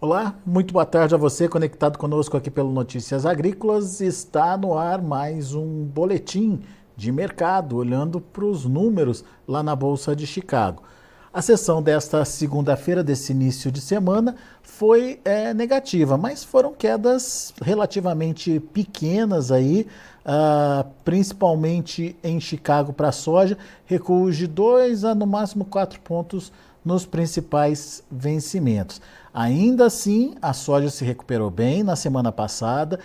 Olá, muito boa tarde a você conectado conosco aqui pelo Notícias Agrícolas. Está no ar mais um boletim de mercado, olhando para os números lá na Bolsa de Chicago. A sessão desta segunda-feira, desse início de semana, foi negativa, mas foram quedas relativamente pequenas aí, principalmente em Chicago para a soja, recuos de 2 a no máximo 4 pontos nos principais vencimentos. Ainda assim, a soja se recuperou bem na semana passada,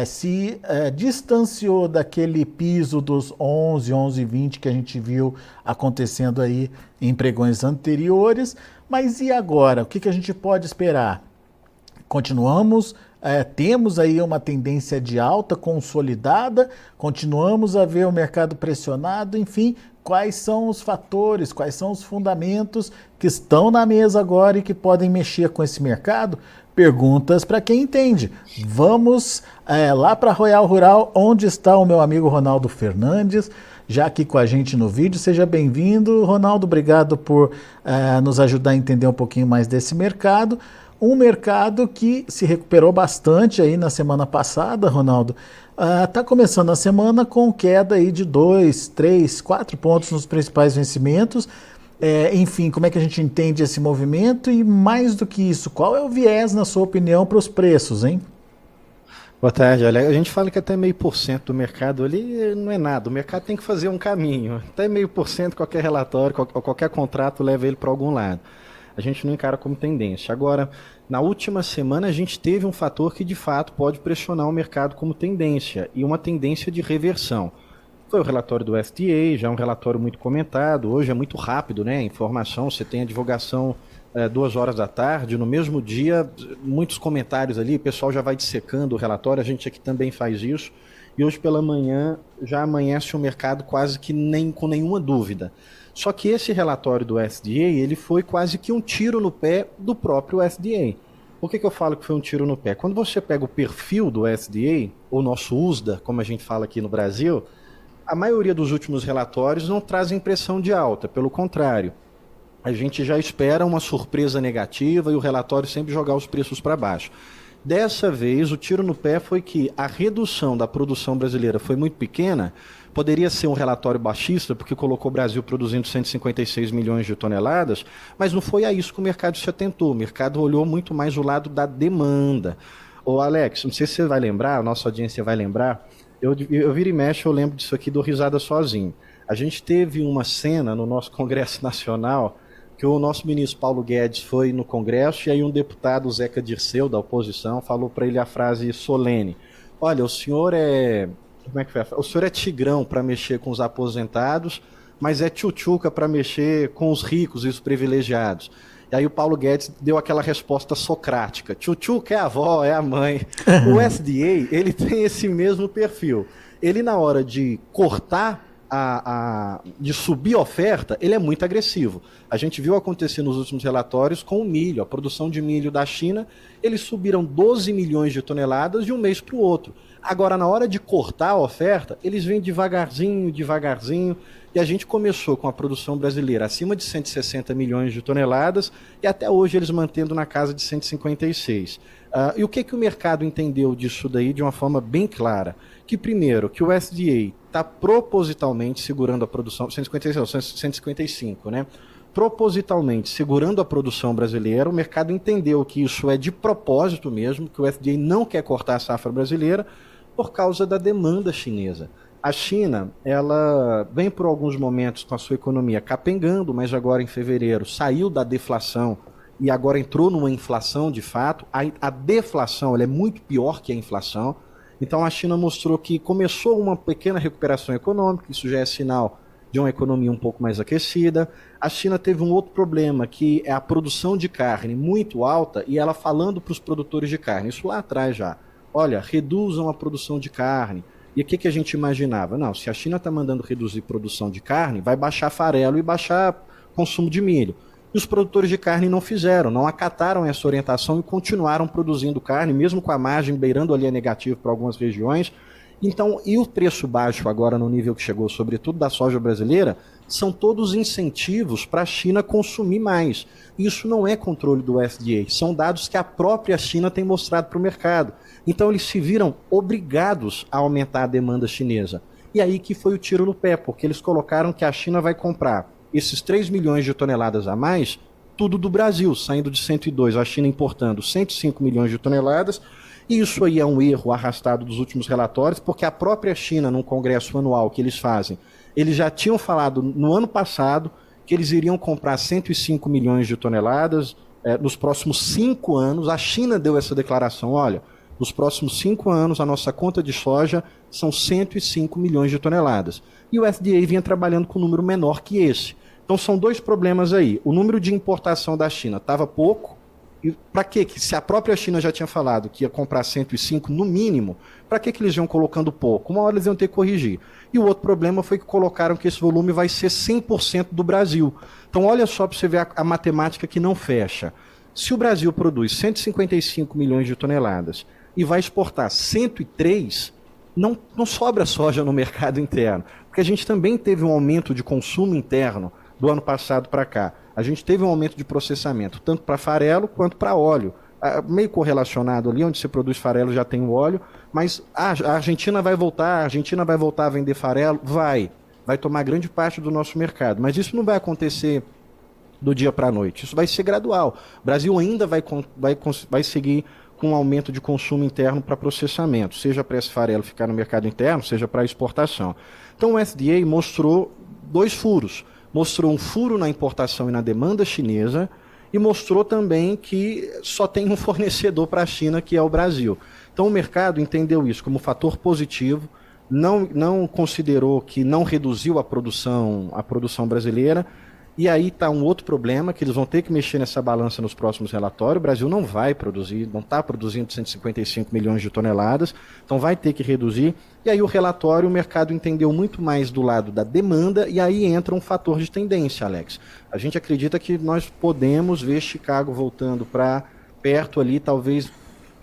se distanciou daquele piso dos 11,20 que a gente viu acontecendo aí em pregões anteriores. Mas e agora? O que a gente pode esperar? Continuamos, temos aí uma tendência de alta consolidada, continuamos a ver o mercado pressionado, enfim, quais são os fatores, quais são os fundamentos que estão na mesa agora e que podem mexer com esse mercado? Perguntas para quem entende. Vamos lá para Royal Rural, onde está o meu amigo Ronaldo Fernandes, já aqui com a gente no vídeo. Seja bem-vindo, Ronaldo, obrigado por nos ajudar a entender um pouquinho mais desse mercado. Um mercado que se recuperou bastante aí na semana passada, Ronaldo. Está começando a semana com queda aí de 2, 3, 4 pontos nos principais vencimentos. Enfim, como é que a gente entende esse movimento? E mais do que isso, qual é o viés, na sua opinião, para os preços, hein? Boa tarde, olha, a gente fala que até 0,5% do mercado ali não é nada, o mercado tem que fazer um caminho, até 0,5% qualquer relatório, qualquer contrato leva ele para algum lado. A gente não encara como tendência. Agora, na última semana a gente teve um fator que de fato pode pressionar o mercado como tendência, e uma tendência de reversão. Foi o relatório do FDA, já é um relatório muito comentado, hoje é muito rápido, né? A informação, você tem a divulgação 2 horas da tarde, no mesmo dia, muitos comentários ali, o pessoal já vai dissecando o relatório, a gente aqui também faz isso, e hoje pela manhã já amanhece o mercado quase que nem com nenhuma dúvida. Só que esse relatório do FDA, ele foi quase que um tiro no pé do próprio FDA. Por que eu falo que foi um tiro no pé? Quando você pega o perfil do FDA, ou nosso USDA, como a gente fala aqui no Brasil, a maioria dos últimos relatórios não traz impressão de alta, pelo contrário. A gente já espera uma surpresa negativa e o relatório sempre jogar os preços para baixo. Dessa vez, o tiro no pé foi que a redução da produção brasileira foi muito pequena. Poderia ser um relatório baixista, porque colocou o Brasil produzindo 156 milhões de toneladas, mas não foi a isso que o mercado se atentou. O mercado olhou muito mais o lado da demanda. Ô Alex, não sei se você vai lembrar, a nossa audiência vai lembrar, eu vira e mexe, eu lembro disso aqui, dou risada sozinho. A gente teve uma cena no nosso Congresso Nacional, que o nosso ministro Paulo Guedes foi no Congresso, e aí um deputado, Zeca Dirceu, da oposição, falou para ele a frase solene: olha, o senhor é... Como é que foi? O senhor é tigrão para mexer com os aposentados, mas é tchutchuca para mexer com os ricos e os privilegiados. E aí o Paulo Guedes deu aquela resposta socrática: tchutchuca é a avó, é a mãe. O SDA, ele tem esse mesmo perfil. Ele, na hora de cortar, de subir a oferta, ele é muito agressivo. A gente viu acontecer nos últimos relatórios com o milho, a produção de milho da China, eles subiram 12 milhões de toneladas de um mês para o outro. Agora, na hora de cortar a oferta, eles vêm devagarzinho, devagarzinho, e a gente começou com a produção brasileira acima de 160 milhões de toneladas, e até hoje eles mantendo na casa de 156. E o que o mercado entendeu disso daí de uma forma bem clara? Que primeiro, que o SDA está propositalmente segurando a produção, 156 não, 155, né? Propositalmente segurando a produção brasileira. O mercado entendeu que isso é de propósito mesmo, que o FDA não quer cortar a safra brasileira por causa da demanda chinesa. A China, ela vem por alguns momentos com a sua economia capengando, mas agora em fevereiro saiu da deflação e agora entrou numa inflação de fato. A deflação ela é muito pior que a inflação. Então a China mostrou que começou uma pequena recuperação econômica, isso já é sinal de uma economia um pouco mais aquecida. A China teve um outro problema, que é a produção de carne muito alta, e ela falando para os produtores de carne, isso lá atrás já, olha, reduzam a produção de carne. E o que a gente imaginava? Não, se a China está mandando reduzir produção de carne, vai baixar farelo e baixar consumo de milho. E os produtores de carne não fizeram, não acataram essa orientação e continuaram produzindo carne, mesmo com a margem beirando ali a negativa para algumas regiões. Então, e o preço baixo agora no nível que chegou, sobretudo da soja brasileira, são todos incentivos para a China consumir mais. Isso não é controle do FDA, são dados que a própria China tem mostrado para o mercado. Então eles se viram obrigados a aumentar a demanda chinesa. E aí que foi o tiro no pé, porque eles colocaram que a China vai comprar esses 3 milhões de toneladas a mais, tudo do Brasil, saindo de 102, a China importando 105 milhões de toneladas. E isso aí é um erro arrastado dos últimos relatórios, porque a própria China, num congresso anual que eles fazem, eles já tinham falado no ano passado que eles iriam comprar 105 milhões de toneladas nos próximos 5 anos. A China deu essa declaração, olha, nos próximos 5 anos a nossa conta de soja são 105 milhões de toneladas. E o FDA vinha trabalhando com um número menor que esse. Então são dois problemas aí. O número de importação da China estava pouco. E para quê? Se a própria China já tinha falado que ia comprar 105 no mínimo, para que eles iam colocando pouco? Uma hora eles iam ter que corrigir. E o outro problema foi que colocaram que esse volume vai ser 100% do Brasil. Então olha só para você ver a matemática que não fecha. Se o Brasil produz 155 milhões de toneladas e vai exportar 103, não sobra soja no mercado interno. Porque a gente também teve um aumento de consumo interno do ano passado para cá. A gente teve um aumento de processamento, tanto para farelo quanto para óleo. Meio correlacionado ali, onde se produz farelo já tem o óleo, mas a Argentina vai voltar a vender farelo? Vai tomar grande parte do nosso mercado, mas isso não vai acontecer do dia para a noite, isso vai ser gradual. O Brasil ainda vai seguir com um aumento de consumo interno para processamento, seja para esse farelo ficar no mercado interno, seja para exportação. Então o FDA mostrou 2 furos. Mostrou um furo na importação e na demanda chinesa e mostrou também que só tem um fornecedor para a China, que é o Brasil. Então o mercado entendeu isso como fator positivo, não considerou que não reduziu a produção brasileira. E aí está um outro problema, que eles vão ter que mexer nessa balança nos próximos relatórios. O Brasil não vai produzir, não está produzindo 155 milhões de toneladas, então vai ter que reduzir. E aí o relatório, o mercado entendeu muito mais do lado da demanda, e aí entra um fator de tendência, Alex. A gente acredita que nós podemos ver Chicago voltando para perto ali, talvez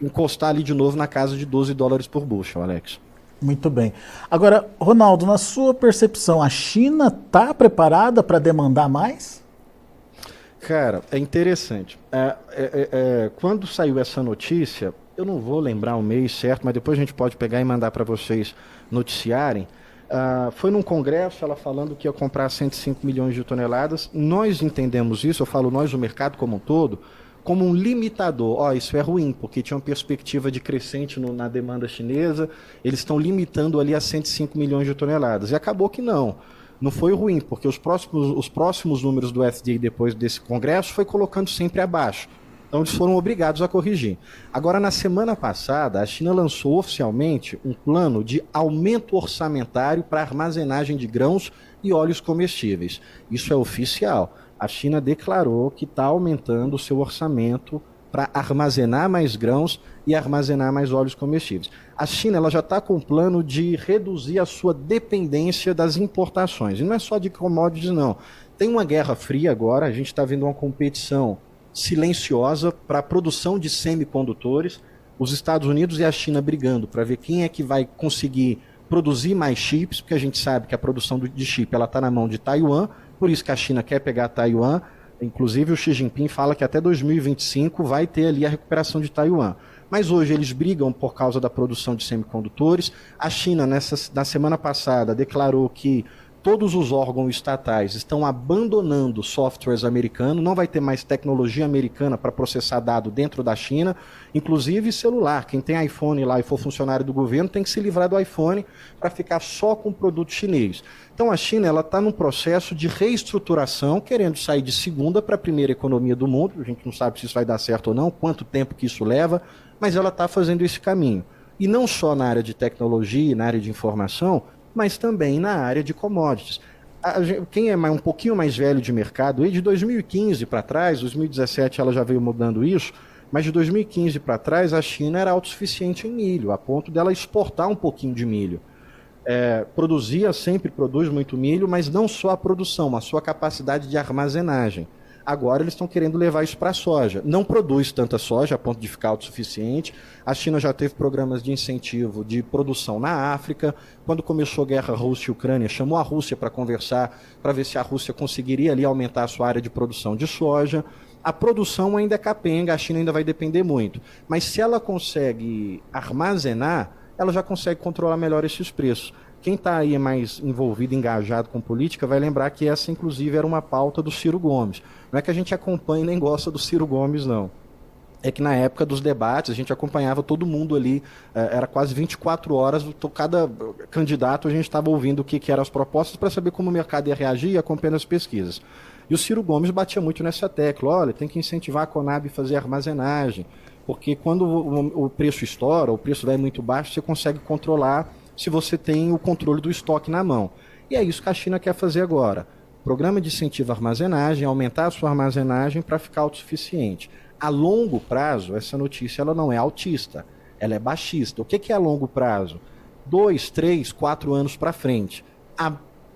encostar ali de novo na casa de $12 por bushel, Alex. Muito bem. Agora, Ronaldo, na sua percepção, a China está preparada para demandar mais? Cara, é interessante. Quando saiu essa notícia, eu não vou lembrar o mês certo, mas depois a gente pode pegar e mandar para vocês noticiarem. Foi num congresso, ela falando que ia comprar 105 milhões de toneladas. Nós entendemos isso, eu falo nós, o mercado como um todo, como um limitador. Isso é ruim, porque tinha uma perspectiva de crescente na demanda chinesa, eles estão limitando ali a 105 milhões de toneladas. E acabou que não foi ruim, porque os próximos números do FDA depois desse congresso foi colocando sempre abaixo. Então eles foram obrigados a corrigir. Agora, na semana passada, a China lançou oficialmente um plano de aumento orçamentário para armazenagem de grãos e óleos comestíveis. Isso é oficial. A China declarou que está aumentando o seu orçamento para armazenar mais grãos e armazenar mais óleos comestíveis. A China ela já está com um plano de reduzir a sua dependência das importações. E não é só de commodities, não. Tem uma guerra fria agora, a gente está vendo uma competição silenciosa para a produção de semicondutores. Os Estados Unidos e a China brigando para ver quem é que vai conseguir produzir mais chips, porque a gente sabe que a produção de chip está na mão de Taiwan. Por isso que a China quer pegar Taiwan. Inclusive o Xi Jinping fala que até 2025 vai ter ali a recuperação de Taiwan. Mas hoje eles brigam por causa da produção de semicondutores. A China, na semana passada, declarou que todos os órgãos estatais estão abandonando softwares americanos, não vai ter mais tecnologia americana para processar dado dentro da China, inclusive celular. Quem tem iPhone lá e for funcionário do governo tem que se livrar do iPhone para ficar só com produto chinês. Então a China está num processo de reestruturação, querendo sair de segunda para a primeira economia do mundo. A gente não sabe se isso vai dar certo ou não, quanto tempo que isso leva, mas ela está fazendo esse caminho. E não só na área de tecnologia, na área de informação, mas também na área de commodities. Quem é um pouquinho mais velho de mercado, e de 2015 para trás, 2017 ela já veio mudando isso, mas de 2015 para trás a China era autossuficiente em milho, a ponto dela exportar um pouquinho de milho. Sempre produz muito milho, mas não só a produção, a sua capacidade de armazenagem. Agora eles estão querendo levar isso para a soja. Não produz tanta soja a ponto de ficar autossuficiente. A China já teve programas de incentivo de produção na África. Quando começou a guerra Rússia e Ucrânia, chamou a Rússia para conversar, para ver se a Rússia conseguiria ali aumentar a sua área de produção de soja. A produção ainda é capenga, a China ainda vai depender muito. Mas se ela consegue armazenar, ela já consegue controlar melhor esses preços. Quem está aí mais envolvido, engajado com política, vai lembrar que essa, inclusive, era uma pauta do Ciro Gomes. Não é que a gente acompanha nem gosta do Ciro Gomes, não. É que na época dos debates, a gente acompanhava todo mundo ali, era quase 24 horas, cada candidato a gente estava ouvindo o que eram as propostas para saber como o mercado ia reagir e acompanhando as pesquisas. E o Ciro Gomes batia muito nessa tecla, olha, tem que incentivar a Conab a fazer armazenagem, porque quando o preço estoura, o preço vai muito baixo, você consegue controlar se você tem o controle do estoque na mão. E é isso que a China quer fazer agora. Programa de incentivo à armazenagem, aumentar a sua armazenagem para ficar autossuficiente. A longo prazo, essa notícia ela não é altista, ela é baixista. O que é a longo prazo? 2, 3, 4 anos para frente. A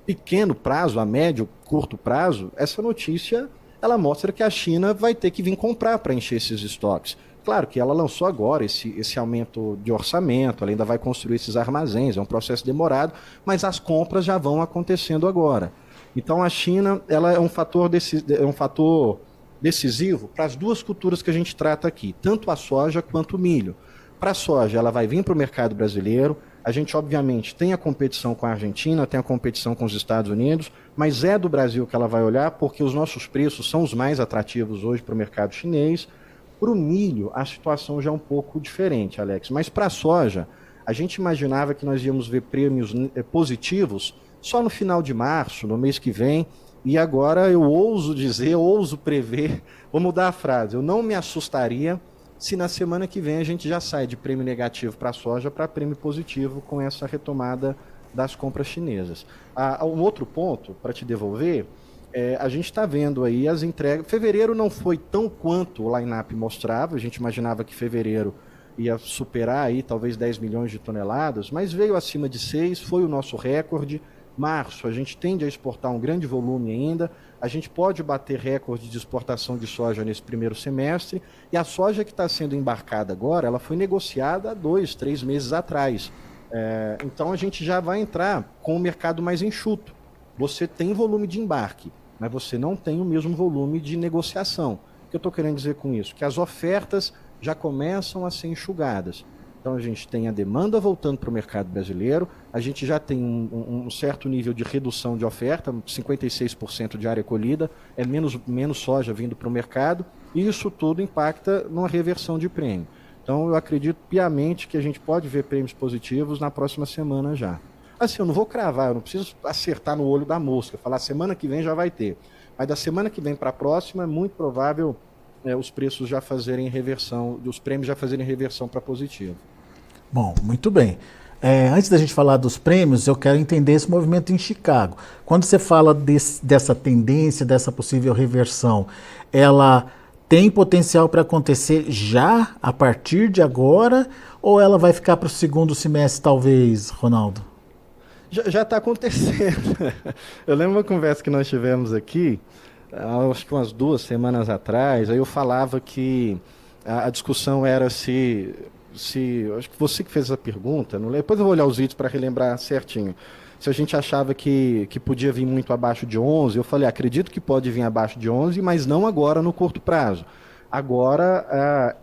pequeno prazo, a médio, curto prazo, essa notícia ela mostra que a China vai ter que vir comprar para encher esses estoques. Claro que ela lançou agora esse aumento de orçamento, ela ainda vai construir esses armazéns, é um processo demorado, mas as compras já vão acontecendo agora. Então a China ela é um fator decisivo para as duas culturas que a gente trata aqui, tanto a soja quanto o milho. Para a soja, ela vai vir para o mercado brasileiro, a gente obviamente tem a competição com a Argentina, tem a competição com os Estados Unidos, mas é do Brasil que ela vai olhar porque os nossos preços são os mais atrativos hoje para o mercado chinês. Para o milho, a situação já é um pouco diferente, Alex. Mas para a soja, a gente imaginava que nós íamos ver prêmios positivos só no final de março, no mês que vem. E agora eu ouso dizer, ouso prever, vou mudar a frase, eu não me assustaria se na semana que vem a gente já sai de prêmio negativo para a soja para prêmio positivo com essa retomada das compras chinesas. Um outro ponto, para te devolver, a gente está vendo aí as entregas. Fevereiro não foi tão quanto o line-up mostrava, a gente imaginava que fevereiro ia superar aí talvez 10 milhões de toneladas, mas veio acima de 6, foi o nosso recorde. Março, a gente tende a exportar um grande volume ainda, a gente pode bater recorde de exportação de soja nesse primeiro semestre, e a soja que está sendo embarcada agora, ela foi negociada há 2, 3 meses atrás. Então a gente já vai entrar com o mercado mais enxuto. Você tem volume de embarque, mas você não tem o mesmo volume de negociação. O que eu estou querendo dizer com isso? Que as ofertas já começam a ser enxugadas. Então a gente tem a demanda voltando para o mercado brasileiro, a gente já tem um certo nível de redução de oferta, 56% de área colhida, é menos soja vindo para o mercado, e isso tudo impacta numa reversão de prêmio. Então eu acredito piamente que a gente pode ver prêmios positivos na próxima semana já. Assim, eu não vou cravar, eu não preciso acertar no olho da mosca, falar semana que vem já vai ter. Mas da semana que vem para a próxima é muito provável os preços já fazerem reversão, os prêmios já fazerem reversão para positivo. Bom, muito bem. Antes da gente falar dos prêmios, eu quero entender esse movimento em Chicago. Quando você fala dessa tendência, dessa possível reversão, ela tem potencial para acontecer já, a partir de agora, ou ela vai ficar para o segundo semestre, talvez, Ronaldo? Já está acontecendo. Eu lembro uma conversa que nós tivemos aqui, acho que umas 2 semanas atrás, aí eu falava que a discussão era se acho que você que fez essa pergunta, não, depois eu vou olhar os vídeos para relembrar certinho, se a gente achava que podia vir muito abaixo de 11, eu falei, acredito que pode vir abaixo de 11, mas não agora no curto prazo. Agora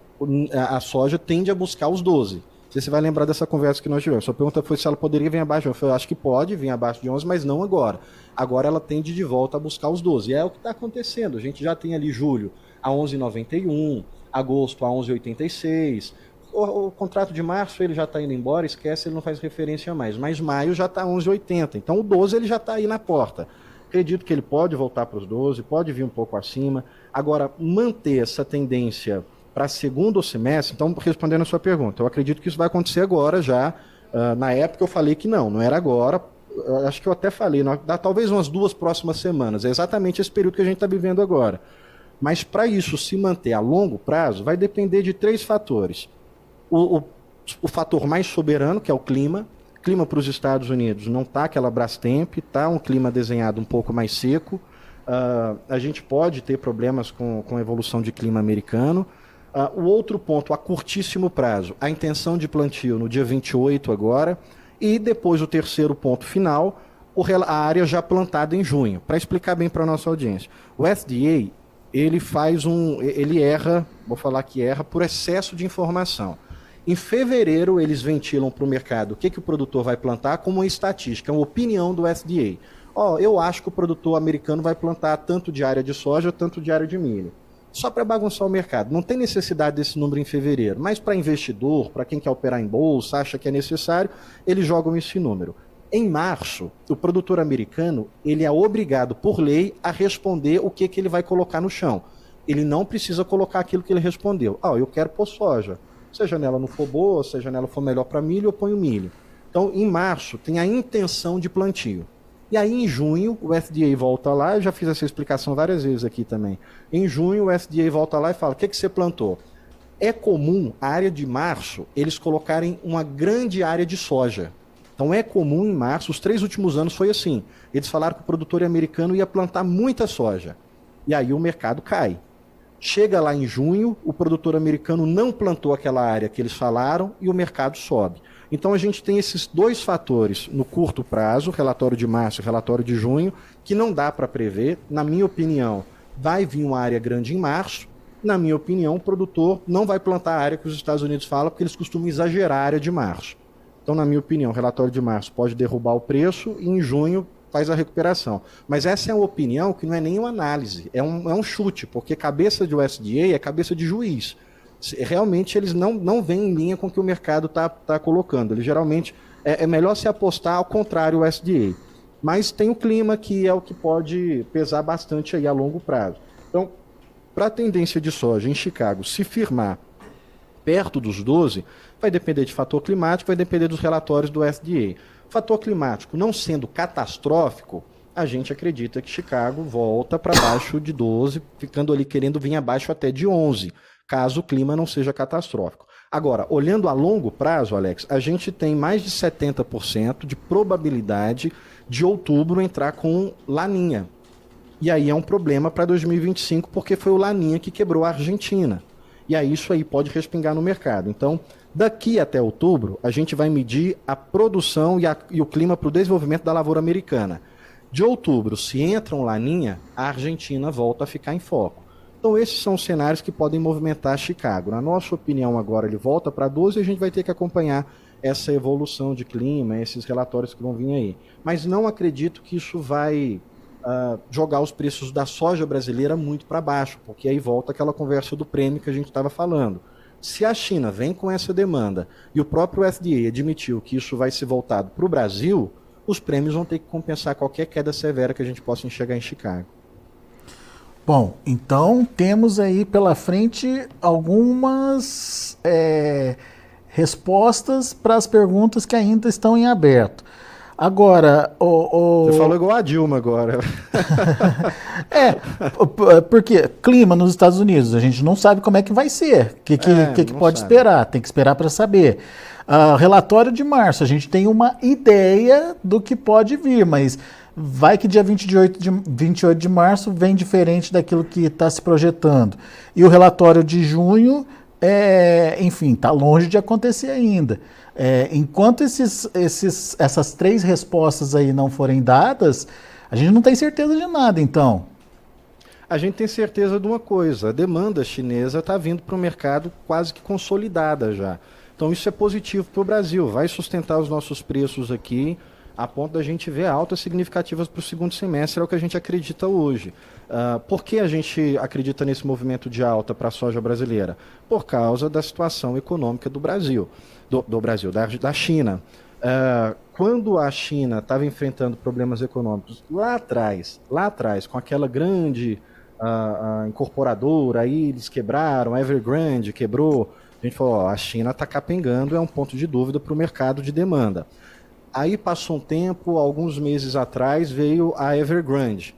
a soja tende a buscar os 12. Você vai lembrar dessa conversa que nós tivemos. Sua pergunta foi se ela poderia vir abaixo de 11. Eu falei, acho que pode vir abaixo de 11, mas não agora. Agora ela tende de volta a buscar os 12. E é o que está acontecendo. A gente já tem ali julho a 11,91, agosto a 11,86. O contrato de março ele já está indo embora, esquece, ele não faz referência mais. Mas maio já está 11,80. Então o 12 ele já está aí na porta. Acredito que ele pode voltar para os 12, pode vir um pouco acima. Agora, manter essa tendência para segundo semestre, então respondendo a sua pergunta, eu acredito que isso vai acontecer agora já. Na época eu falei que não era agora, acho que eu até falei, dá talvez umas 2 próximas semanas, é exatamente esse período que a gente está vivendo agora. Mas para isso se manter a longo prazo, vai depender de 3 fatores. O fator mais soberano, que é o clima. Clima para os Estados Unidos não está aquela Brastemp, está um clima desenhado um pouco mais seco. a gente pode ter problemas com a evolução de clima americano. O outro ponto, a curtíssimo prazo, a intenção de plantio no dia 28 agora, e depois o terceiro ponto final, a área já plantada em junho. Para explicar bem para a nossa audiência, o FDA, ele erra, vou falar que erra, por excesso de informação. Em fevereiro, eles ventilam para o mercado o que o produtor vai plantar como uma estatística, uma opinião do FDA. Eu acho que o produtor americano vai plantar tanto de área de soja, tanto de área de milho. Só para bagunçar o mercado. Não tem necessidade desse número em fevereiro, mas para investidor, para quem quer operar em bolsa, acha que é necessário, eles jogam esse número. Em março, o produtor americano, ele é obrigado por lei a responder o que ele vai colocar no chão. Ele não precisa colocar aquilo que ele respondeu. Eu quero pôr soja. Se a janela não for boa, se a janela for melhor para milho, eu ponho milho. Então, em março, tem a intenção de plantio. E aí, em junho, o FDA volta lá, eu já fiz essa explicação várias vezes aqui também. Em junho, o FDA volta lá e fala, o que você plantou? É comum, a área de março, eles colocarem uma grande área de soja. Então, é comum em março, os 3 últimos anos foi assim. Eles falaram que o produtor americano ia plantar muita soja. E aí o mercado cai. Chega lá em junho, o produtor americano não plantou aquela área que eles falaram e o mercado sobe. Então a gente tem esses 2 fatores no curto prazo, relatório de março e relatório de junho, que não dá para prever. Na minha opinião, vai vir uma área grande em março. Na minha opinião, o produtor não vai plantar a área que os Estados Unidos falam, porque eles costumam exagerar a área de março. Então, na minha opinião, o relatório de março pode derrubar o preço e em junho faz a recuperação. Mas essa é uma opinião que não é nem uma análise, é um chute, porque cabeça de USDA é cabeça de juiz. Realmente eles não vêm em linha com o que o mercado está colocando. Ele geralmente é melhor se apostar ao contrário o USDA. Mas tem o clima que é o que pode pesar bastante aí a longo prazo. Então, para a tendência de soja em Chicago se firmar perto dos 12, vai depender de fator climático, vai depender dos relatórios do USDA. Fator climático não sendo catastrófico, a gente acredita que Chicago volta para baixo de 12, ficando ali querendo vir abaixo até de 11, caso o clima não seja catastrófico. Agora, olhando a longo prazo, Alex, a gente tem mais de 70% de probabilidade de outubro entrar com laninha. E aí é um problema para 2025, porque foi o laninha que quebrou a Argentina. E aí isso aí pode respingar no mercado. Então, daqui até outubro, a gente vai medir a produção e o clima para o desenvolvimento da lavoura americana. De outubro, se entra um laninha, a Argentina volta a ficar em foco. Então, esses são os cenários que podem movimentar Chicago. Na nossa opinião, agora ele volta para 12 e a gente vai ter que acompanhar essa evolução de clima, esses relatórios que vão vir aí. Mas não acredito que isso vai jogar os preços da soja brasileira muito para baixo, porque aí volta aquela conversa do prêmio que a gente estava falando. Se a China vem com essa demanda e o próprio FDA admitiu que isso vai ser voltado para o Brasil, os prêmios vão ter que compensar qualquer queda severa que a gente possa enxergar em Chicago. Bom, então temos aí pela frente algumas respostas para as perguntas que ainda estão em aberto. Agora, Você falou igual a Dilma agora. Porque clima nos Estados Unidos, a gente não sabe como é que vai ser, o que pode esperar, tem que esperar para saber. Relatório de março, a gente tem uma ideia do que pode vir, mas vai que dia 28 de março vem diferente daquilo que está se projetando. E o relatório de junho, enfim, está longe de acontecer ainda. Enquanto essas 3 respostas aí não forem dadas, a gente não tem certeza de nada, então. A gente tem certeza de uma coisa, a demanda chinesa está vindo para o mercado quase que consolidada já. Então isso é positivo para o Brasil, vai sustentar os nossos preços aqui, a ponto da gente ver altas significativas para o segundo semestre, é o que a gente acredita hoje. Por que a gente acredita nesse movimento de alta para a soja brasileira? Por causa da situação econômica do Brasil. Da China. Quando a China estava enfrentando problemas econômicos lá atrás, com aquela grande incorporadora, aí eles quebraram, a Evergrande quebrou, a gente falou, a China está capengando, é um ponto de dúvida para o mercado de demanda. Aí passou um tempo, alguns meses atrás, veio a Evergrande,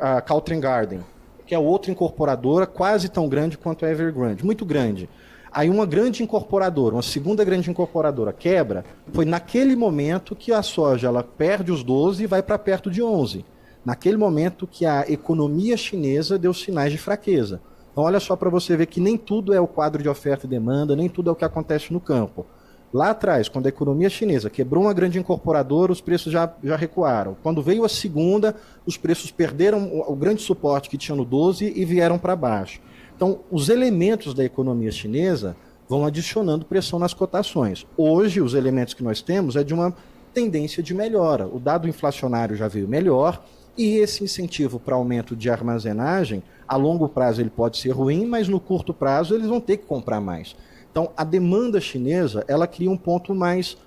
a Cowtrend Garden, que é outra incorporadora quase tão grande quanto a Evergrande, muito grande. Aí uma grande incorporadora, uma segunda grande incorporadora quebra, foi naquele momento que a soja ela perde os 12 e vai para perto de 11. naquele momento que a economia chinesa deu sinais de fraqueza. Então olha só para você ver que nem tudo é o quadro de oferta e demanda, nem tudo é o que acontece no campo. Lá atrás, quando a economia chinesa quebrou uma grande incorporadora, os preços já recuaram. Quando veio a segunda, os preços perderam o grande suporte que tinha no 12 e vieram para baixo. Então, os elementos da economia chinesa vão adicionando pressão nas cotações. Hoje, os elementos que nós temos é de uma tendência de melhora. O dado inflacionário já veio melhor e esse incentivo para aumento de armazenagem, a longo prazo ele pode ser ruim, mas no curto prazo eles vão ter que comprar mais. Então, a demanda chinesa, ela cria um ponto mais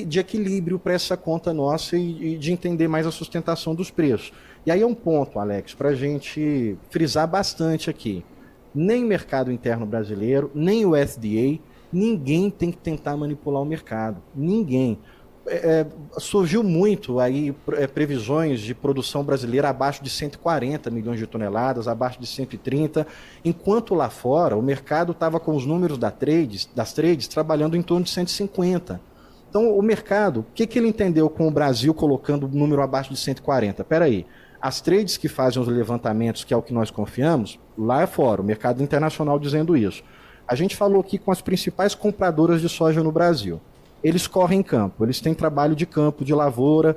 de equilíbrio para essa conta nossa e de entender mais a sustentação dos preços. E aí é um ponto, Alex, para a gente frisar bastante aqui. Nem o mercado interno brasileiro, nem o SDA, ninguém tem que tentar manipular o mercado. Ninguém. Surgiu muito aí previsões de produção brasileira abaixo de 140 milhões de toneladas, abaixo de 130, enquanto lá fora o mercado estava com os números das trades trabalhando em torno de 150. Então o mercado, o que ele entendeu com o Brasil colocando o número abaixo de 140? Espera aí, as trades que fazem os levantamentos, que é o que nós confiamos, lá fora, o mercado internacional dizendo isso. A gente falou aqui com as principais compradoras de soja no Brasil. Eles correm em campo, eles têm trabalho de campo, de lavoura,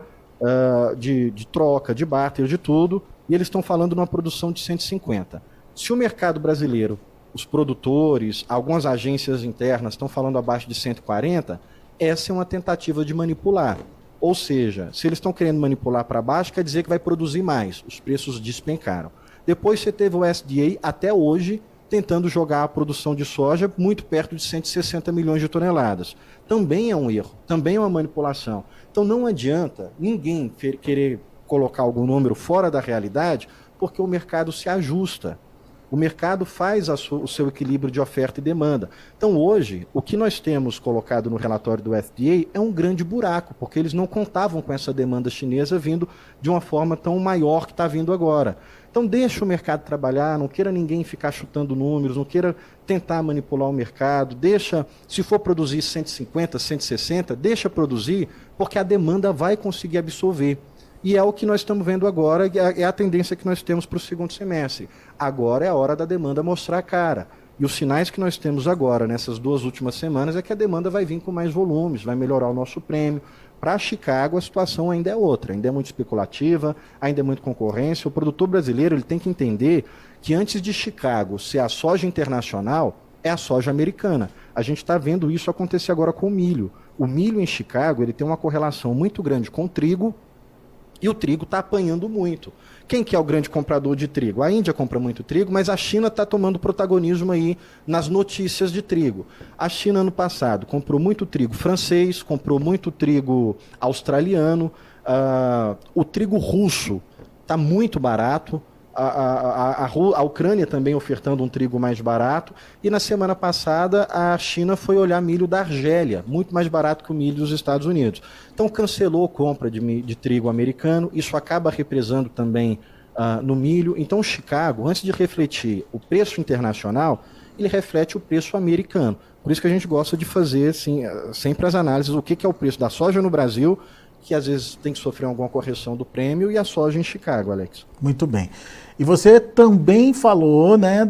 de troca, de barter, de tudo, e eles estão falando de uma produção de 150. Se o mercado brasileiro, os produtores, algumas agências internas estão falando abaixo de 140, essa é uma tentativa de manipular. Ou seja, se eles estão querendo manipular para baixo, quer dizer que vai produzir mais, os preços despencaram. Depois você teve o SDA, até hoje, tentando jogar a produção de soja muito perto de 160 milhões de toneladas. Também é um erro, também é uma manipulação. Então não adianta ninguém querer colocar algum número fora da realidade, porque o mercado se ajusta. O mercado faz o seu equilíbrio de oferta e demanda. Então hoje, o que nós temos colocado no relatório do FDA é um grande buraco, porque eles não contavam com essa demanda chinesa vindo de uma forma tão maior que está vindo agora. Então deixa o mercado trabalhar, não queira ninguém ficar chutando números, não queira tentar manipular o mercado, deixa, se for produzir 150, 160, deixa produzir, porque a demanda vai conseguir absorver. E é o que nós estamos vendo agora, é a tendência que nós temos para o segundo semestre. Agora é a hora da demanda mostrar a cara. E os sinais que nós temos agora, nessas 2 últimas semanas, é que a demanda vai vir com mais volumes, vai melhorar o nosso prêmio. Para Chicago, a situação ainda é outra, ainda é muito especulativa, ainda é muito concorrência. O produtor brasileiro ele tem que entender que antes de Chicago ser a soja internacional, é a soja americana. A gente está vendo isso acontecer agora com o milho. O milho em Chicago ele tem uma correlação muito grande com o trigo, e o trigo está apanhando muito. Quem que é o grande comprador de trigo? A Índia compra muito trigo, mas a China está tomando protagonismo aí nas notícias de trigo. A China, ano passado, comprou muito trigo francês, comprou muito trigo australiano, o trigo russo está muito barato, a Ucrânia também ofertando um trigo mais barato, e na semana passada a China foi olhar milho da Argélia, muito mais barato que o milho dos Estados Unidos. Então cancelou a compra de trigo americano, isso acaba represando também no milho. Então Chicago, antes de refletir o preço internacional, ele reflete o preço americano. Por isso que a gente gosta de fazer assim, sempre as análises, o que é o preço da soja no Brasil, que às vezes tem que sofrer alguma correção do prêmio, e a soja em Chicago, Alex. Muito bem. E você também falou, né,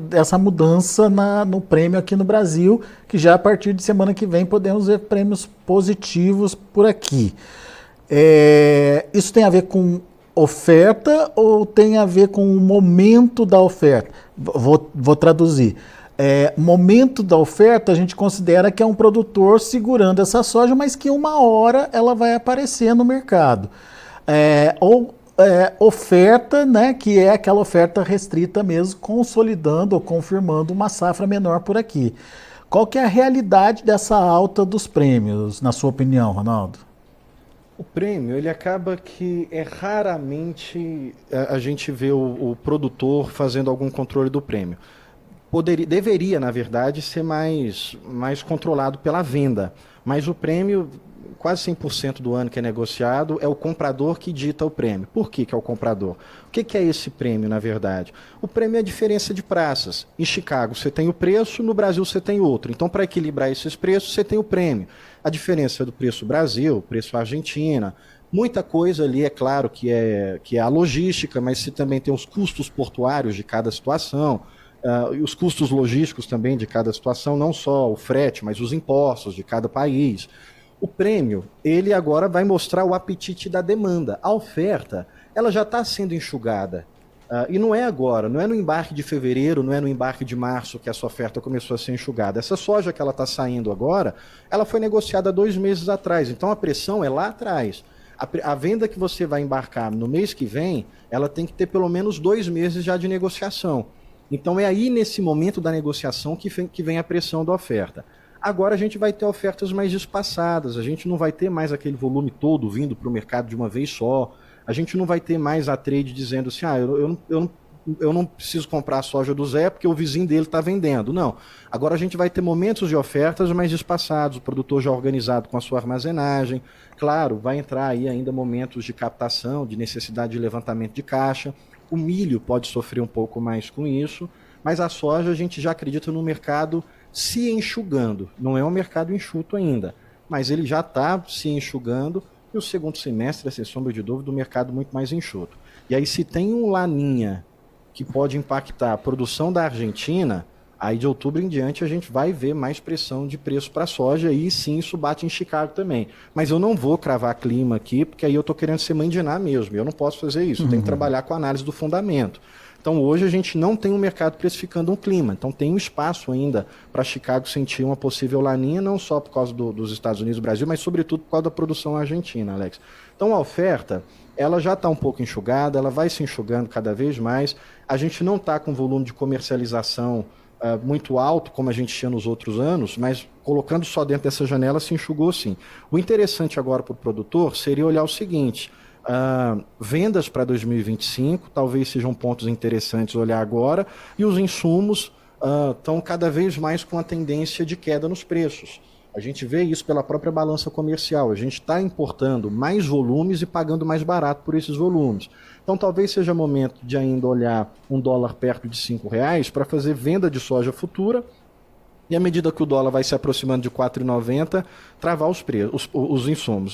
dessa mudança no prêmio aqui no Brasil, que já a partir de semana que vem podemos ver prêmios positivos por aqui. Isso tem a ver com oferta ou tem a ver com o momento da oferta? Vou traduzir. Momento da oferta a gente considera que é um produtor segurando essa soja, mas que uma hora ela vai aparecer no mercado. Oferta, né, que é aquela oferta restrita mesmo, consolidando ou confirmando uma safra menor por aqui. Qual que é a realidade dessa alta dos prêmios, na sua opinião, Ronaldo? O prêmio, ele acaba que raramente a gente vê o produtor fazendo algum controle do prêmio. Deveria, na verdade, ser mais controlado pela venda, mas o prêmio, quase 100% do ano que é negociado, é o comprador que dita o prêmio. Por que é o comprador? O que é esse prêmio, na verdade? O prêmio é a diferença de praças. Em Chicago você tem o preço, no Brasil você tem outro. Então, para equilibrar esses preços, você tem o prêmio. A diferença do preço Brasil, preço Argentina, Muita coisa ali, é claro, que é a logística, mas se também tem os custos portuários de cada situação, e os custos logísticos também de cada situação, não só o frete, mas os impostos de cada país. O prêmio, ele agora vai mostrar o apetite da demanda. A oferta, ela já está sendo enxugada. E não é agora, não é no embarque de fevereiro, não é no embarque de março que essa oferta começou a ser enxugada. Essa soja que ela está saindo agora, ela foi negociada 2 meses atrás, então a pressão é lá atrás. A venda que você vai embarcar no mês que vem, ela tem que ter pelo menos 2 meses já de negociação. Então é aí nesse momento da negociação que vem a pressão da oferta. Agora a gente vai ter ofertas mais espaçadas, a gente não vai ter mais aquele volume todo vindo para o mercado de uma vez só. A gente não vai ter mais a trade dizendo assim, eu não preciso comprar a soja do Zé porque o vizinho dele está vendendo. Não. Agora a gente vai ter momentos de ofertas mais espaçados, o produtor já organizado com a sua armazenagem. Claro, vai entrar aí ainda momentos de captação, de necessidade de levantamento de caixa. O milho pode sofrer um pouco mais com isso, mas a soja a gente já acredita no mercado se enxugando. Não é um mercado enxuto ainda, mas ele já está se enxugando. E o segundo semestre, sem sombra de dúvida, o mercado muito mais enxuto. E aí, se tem um laninha que pode impactar a produção da Argentina, aí de outubro em diante a gente vai ver mais pressão de preço para a soja, e sim, isso bate em Chicago também. Mas eu não vou cravar clima aqui, porque aí eu estou querendo ser mandinar mesmo, eu não posso fazer isso, tem que trabalhar com a análise do fundamento. Então hoje a gente não tem um mercado precificando um clima, então tem um espaço ainda para Chicago sentir uma possível laninha, não só por causa dos Estados Unidos e do Brasil, mas sobretudo por causa da produção argentina, Alex. Então a oferta, ela já está um pouco enxugada, ela vai se enxugando cada vez mais, a gente não está com volume de comercialização muito alto, como a gente tinha nos outros anos, mas colocando só dentro dessa janela se enxugou sim. O interessante agora para o produtor seria olhar o seguinte: vendas para 2025, talvez sejam pontos interessantes olhar agora, e os insumos estão cada vez mais com a tendência de queda nos preços. A gente vê isso pela própria balança comercial, a gente está importando mais volumes e pagando mais barato por esses volumes. Então talvez seja momento de ainda olhar um dólar perto de R$ 5 para fazer venda de soja futura, e à medida que o dólar vai se aproximando de 4,90, travar os preços, os insumos.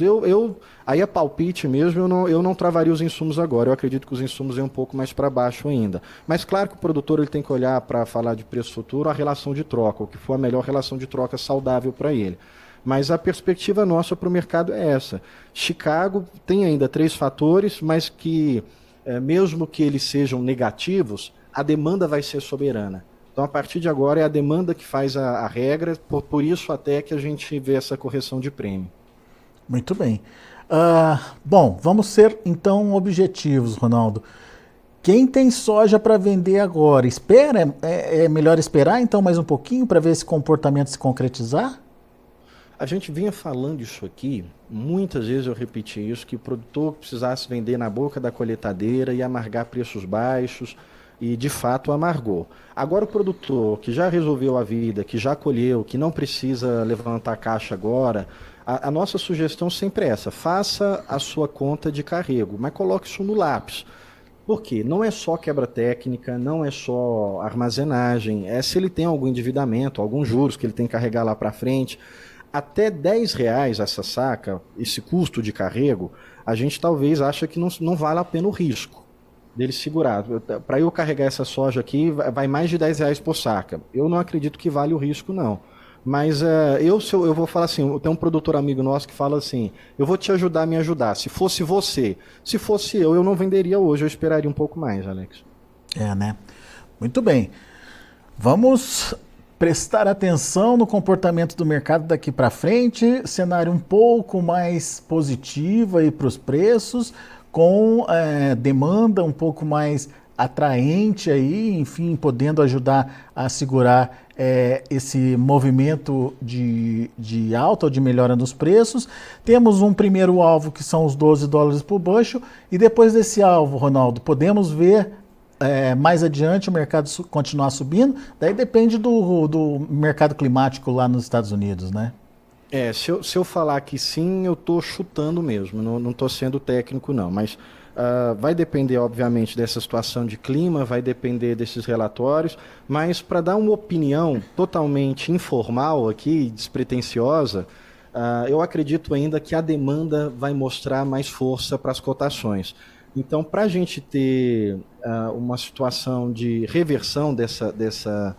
Aí é palpite mesmo, eu não travaria os insumos agora. Eu acredito que os insumos iam um pouco mais para baixo ainda. Mas claro que o produtor ele tem que olhar para falar de preço futuro a relação de troca, o que for a melhor relação de troca saudável para ele. Mas a perspectiva nossa para o mercado é essa. Chicago tem ainda 3 fatores, mas que, mesmo que eles sejam negativos, a demanda vai ser soberana. Então, a partir de agora, é a demanda que faz a regra, por isso até que a gente vê essa correção de prêmio. Muito bem. Bom, vamos ser, então, objetivos, Ronaldo. Quem tem soja para vender agora, espera? É melhor esperar, então, mais um pouquinho para ver esse comportamento se concretizar? A gente vinha falando isso aqui, muitas vezes eu repeti isso, que o produtor precisasse vender na boca da colheitadeira e amargar preços baixos, e de fato amargou. Agora o produtor que já resolveu a vida, que já colheu, que não precisa levantar caixa agora, a nossa sugestão sempre é essa: faça a sua conta de carrego, mas coloque isso no lápis. Por quê? Não é só quebra técnica, não é só armazenagem, é se ele tem algum endividamento, alguns juros que ele tem que carregar lá para frente. Até R$ 10 essa saca, esse custo de carrego, a gente talvez acha que não vale a pena o risco dele segurar. Para eu carregar essa soja aqui, vai mais de R$ 10 por saca. Eu não acredito que vale o risco, não. Mas eu vou falar assim, tem um produtor amigo nosso que fala assim: eu vou te ajudar a me ajudar. Se fosse você, se fosse eu não venderia hoje, eu esperaria um pouco mais, Alex. Né? Muito bem. Vamos prestar atenção no comportamento do mercado daqui para frente, cenário um pouco mais positivo aí para os preços, com demanda um pouco mais atraente aí, enfim, podendo ajudar a segurar esse movimento de alta ou de melhora nos preços. Temos um primeiro alvo que são os $12 por bushel, e depois desse alvo, Ronaldo, podemos ver mais adiante o mercado continuar subindo. Daí depende do mercado climático lá nos Estados Unidos, né? Se eu falar que sim, eu estou chutando mesmo, não estou sendo técnico não, mas vai depender obviamente dessa situação de clima, vai depender desses relatórios, mas para dar uma opinião totalmente informal aqui, despretensiosa, eu acredito ainda que a demanda vai mostrar mais força para as cotações. Então, para a gente ter uma situação de reversão dessa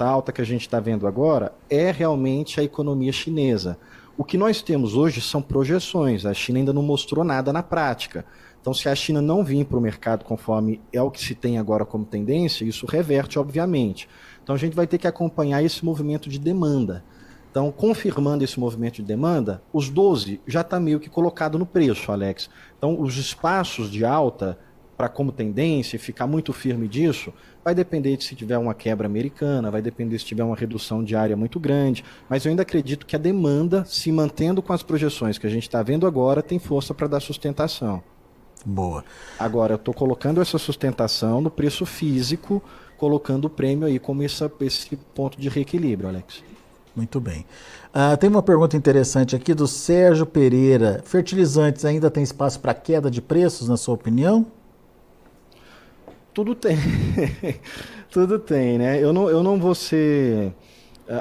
alta que a gente está vendo agora, é realmente a economia chinesa. O que nós temos hoje são projeções, a China ainda não mostrou nada na prática. Então, se a China não vir para o mercado conforme é o que se tem agora como tendência, isso reverte, obviamente. Então, a gente vai ter que acompanhar esse movimento de demanda. Então, confirmando esse movimento de demanda, os 12 já está meio que colocado no preço, Alex. Então, os espaços de alta, para como tendência, ficar muito firme disso, vai depender de se tiver uma quebra americana, vai depender se tiver uma redução de área muito grande, mas eu ainda acredito que a demanda, se mantendo com as projeções que a gente está vendo agora, tem força para dar sustentação. Boa. Agora, eu estou colocando essa sustentação no preço físico, colocando o prêmio aí como esse ponto de reequilíbrio, Alex. Muito bem. Tem uma pergunta interessante aqui do Sérgio Pereira. Fertilizantes ainda tem espaço para queda de preços, na sua opinião? Tudo tem. Tudo tem, né? Eu não vou ser...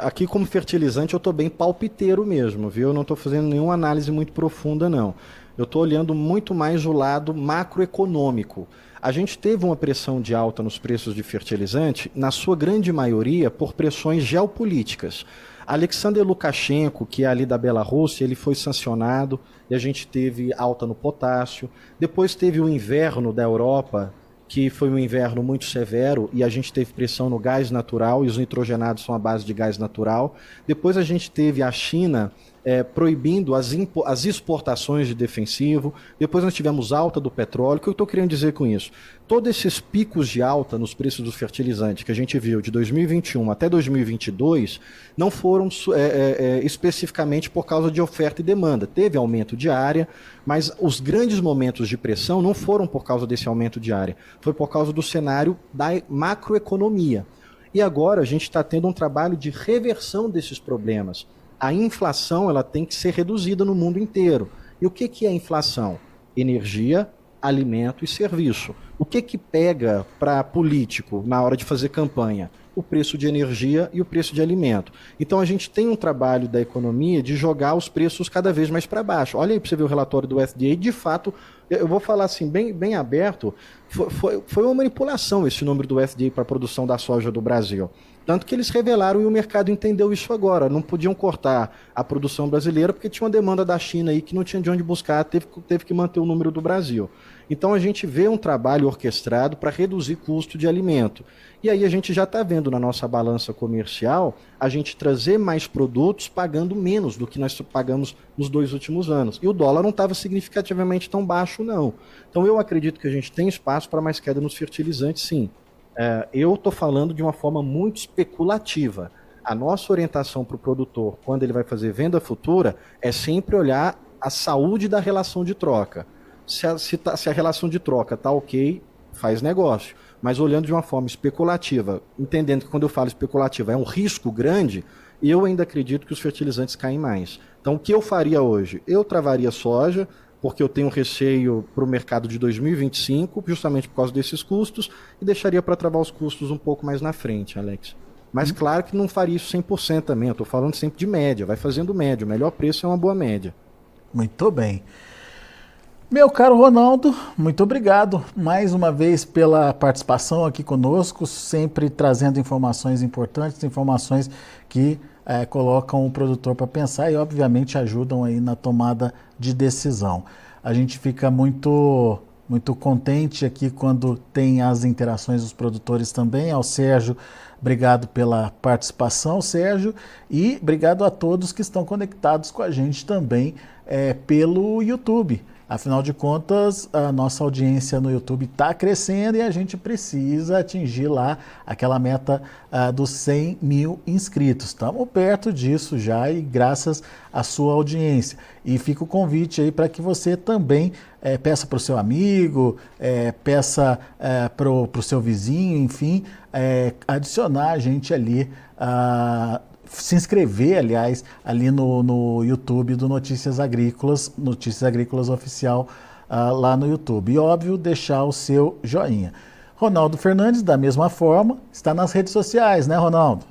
Aqui como fertilizante eu estou bem palpiteiro mesmo, viu? Eu não estou fazendo nenhuma análise muito profunda, não. Eu estou olhando muito mais o lado macroeconômico. A gente teve uma pressão de alta nos preços de fertilizante, na sua grande maioria, por pressões geopolíticas. Alexander Lukashenko, que é ali da Bielorrússia, ele foi sancionado e a gente teve alta no potássio. Depois teve o inverno da Europa, que foi um inverno muito severo e a gente teve pressão no gás natural e os nitrogenados são à base de gás natural. Depois a gente teve a China proibindo as exportações de defensivo. Depois nós tivemos alta do petróleo. O que eu estou querendo dizer com isso? Todos esses picos de alta nos preços dos fertilizantes que a gente viu de 2021 até 2022 não foram especificamente por causa de oferta e demanda. Teve aumento de área, mas os grandes momentos de pressão não foram por causa desse aumento de área. Foi por causa do cenário da macroeconomia. E agora a gente está tendo um trabalho de reversão desses problemas. A inflação ela tem que ser reduzida no mundo inteiro. E o que é inflação? Energia, alimento e serviço. O que pega para político na hora de fazer campanha? O preço de energia e o preço de alimento. Então a gente tem um trabalho da economia de jogar os preços cada vez mais para baixo. Olha aí para você ver o relatório do USDA. De fato, eu vou falar assim bem aberto, foi uma manipulação esse número do USDA para a produção da soja do Brasil. Tanto que eles revelaram e o mercado entendeu isso agora. Não podiam cortar a produção brasileira porque tinha uma demanda da China aí que não tinha de onde buscar, teve que manter o número do Brasil. Então a gente vê um trabalho orquestrado para reduzir custo de alimento. E aí a gente já está vendo na nossa balança comercial a gente trazer mais produtos pagando menos do que nós pagamos nos 2 últimos anos. E o dólar não estava significativamente tão baixo, não. Então eu acredito que a gente tem espaço para mais queda nos fertilizantes, sim. Eu estou falando de uma forma muito especulativa. A nossa orientação para o produtor, quando ele vai fazer venda futura, é sempre olhar a saúde da relação de troca. Se a relação de troca está ok, faz negócio. Mas olhando de uma forma especulativa, entendendo que quando eu falo especulativa é um risco grande, eu ainda acredito que os fertilizantes caem mais. Então o que eu faria hoje? Eu travaria soja, porque eu tenho receio para o mercado de 2025, justamente por causa desses custos, e deixaria para travar os custos um pouco mais na frente, Alex. Mas claro que não faria isso 100% também, eu estou falando sempre de média, vai fazendo média, o melhor preço é uma boa média. Muito bem. Meu caro Ronaldo, muito obrigado mais uma vez pela participação aqui conosco, sempre trazendo informações importantes, informações que colocam o produtor para pensar e obviamente ajudam aí na tomada de decisão. A gente fica muito contente aqui quando tem as interações dos produtores também. Ao Sérgio, obrigado pela participação, Sérgio, e obrigado a todos que estão conectados com a gente também pelo YouTube. Afinal de contas, a nossa audiência no YouTube está crescendo e a gente precisa atingir lá aquela meta dos 100 mil inscritos. Estamos perto disso já e graças à sua audiência. E fica o convite aí para que você também peça para o seu amigo, peça para o seu vizinho, enfim, adicionar a gente ali se inscrever, aliás, ali no YouTube do Notícias Agrícolas Oficial lá no YouTube. E, óbvio, deixar o seu joinha. Ronaldo Fernandes, da mesma forma, está nas redes sociais, né, Ronaldo?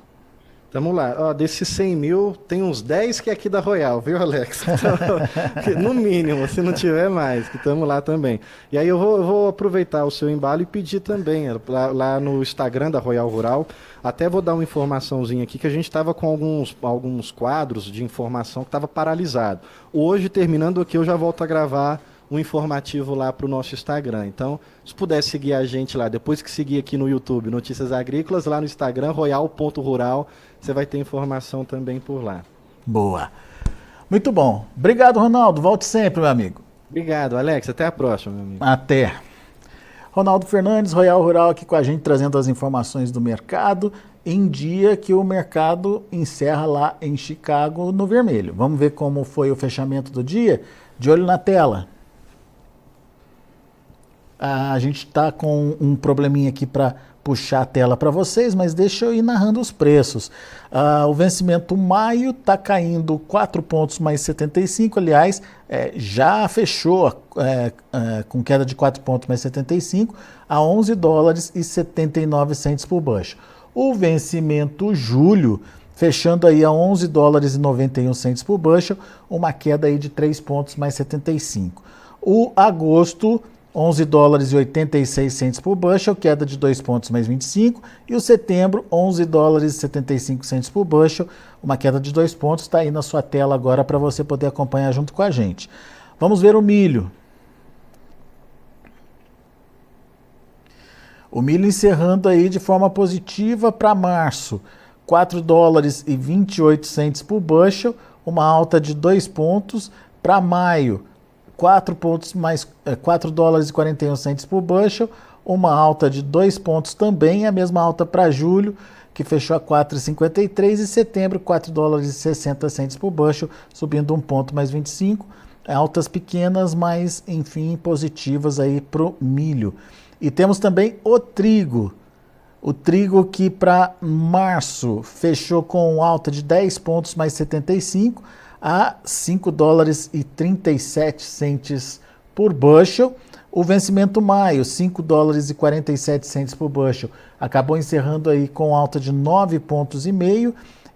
Tamo lá. Ó, desses 100 mil, tem uns 10 que é aqui da Royal, viu, Alex? Então, no mínimo, se não tiver mais, que estamos lá também. E aí eu vou aproveitar o seu embalo e pedir também, lá no Instagram da Royal Rural, até vou dar uma informaçãozinha aqui, que a gente estava com alguns quadros de informação que estava paralisado. Hoje, terminando aqui, eu já volto a gravar um informativo lá para o nosso Instagram. Então, se puder seguir a gente lá, depois que seguir aqui no YouTube, Notícias Agrícolas, lá no Instagram, royal.rural, você vai ter informação também por lá. Boa. Muito bom. Obrigado, Ronaldo. Volte sempre, meu amigo. Obrigado, Alex. Até a próxima, meu amigo. Até. Ronaldo Fernandes, Royal Rural, aqui com a gente, trazendo as informações do mercado, em dia que o mercado encerra lá em Chicago no vermelho. Vamos ver como foi o fechamento do dia? De olho na tela. A gente está com um probleminha aqui para puxar a tela para vocês, mas deixa eu ir narrando os preços. O vencimento maio está caindo 4 pontos mais 75, aliás, já fechou com queda de 4 pontos mais 75 a 11 dólares e 79 centes por bushel. O vencimento julho, fechando aí a 11 dólares e 91 centes por bushel, uma queda aí de 3 pontos mais 75. O agosto, 11 dólares e 86 centes por bushel, queda de 2 pontos mais 25. E o setembro, 11 dólares e 75 centes por bushel, uma queda de 2 pontos. Está aí na sua tela agora para você poder acompanhar junto com a gente. Vamos ver o milho. O milho encerrando aí de forma positiva para março. 4 dólares e 28 centes por bushel, uma alta de 2 pontos. Para maio, 4 dólares e 41 centes por bushel, uma alta de 2 pontos também, a mesma alta para julho, que fechou a 4,53, e setembro, 4 dólares e 60 centes por bushel, subindo 1 ponto mais 25, altas pequenas, mas enfim, positivas aí para o milho. E temos também o trigo que para março fechou com alta de 10 pontos mais 75, a 5 dólares e 37 centes por bushel. O vencimento maio, 5 dólares e 47 centes por bushel, acabou encerrando aí com alta de 9 pontos e meio.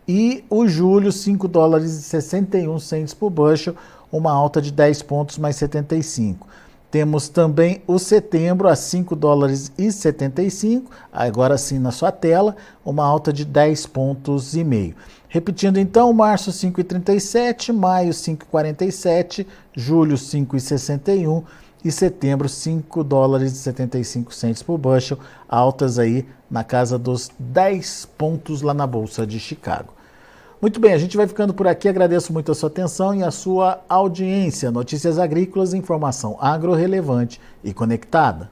E o julho, 5 dólares e 61 centes por bushel, uma alta de 10 pontos mais 75. Temos também o setembro a 5 dólares e 75, agora sim na sua tela, uma alta de 10 pontos e meio. Repetindo então, março 5,37, maio 5,47, julho 5,61 e setembro 5 dólares e 75 centes por bushel, altas aí na casa dos 10 pontos lá na Bolsa de Chicago. Muito bem, a gente vai ficando por aqui, agradeço muito a sua atenção e a sua audiência. Notícias Agrícolas, informação agro relevante e conectada.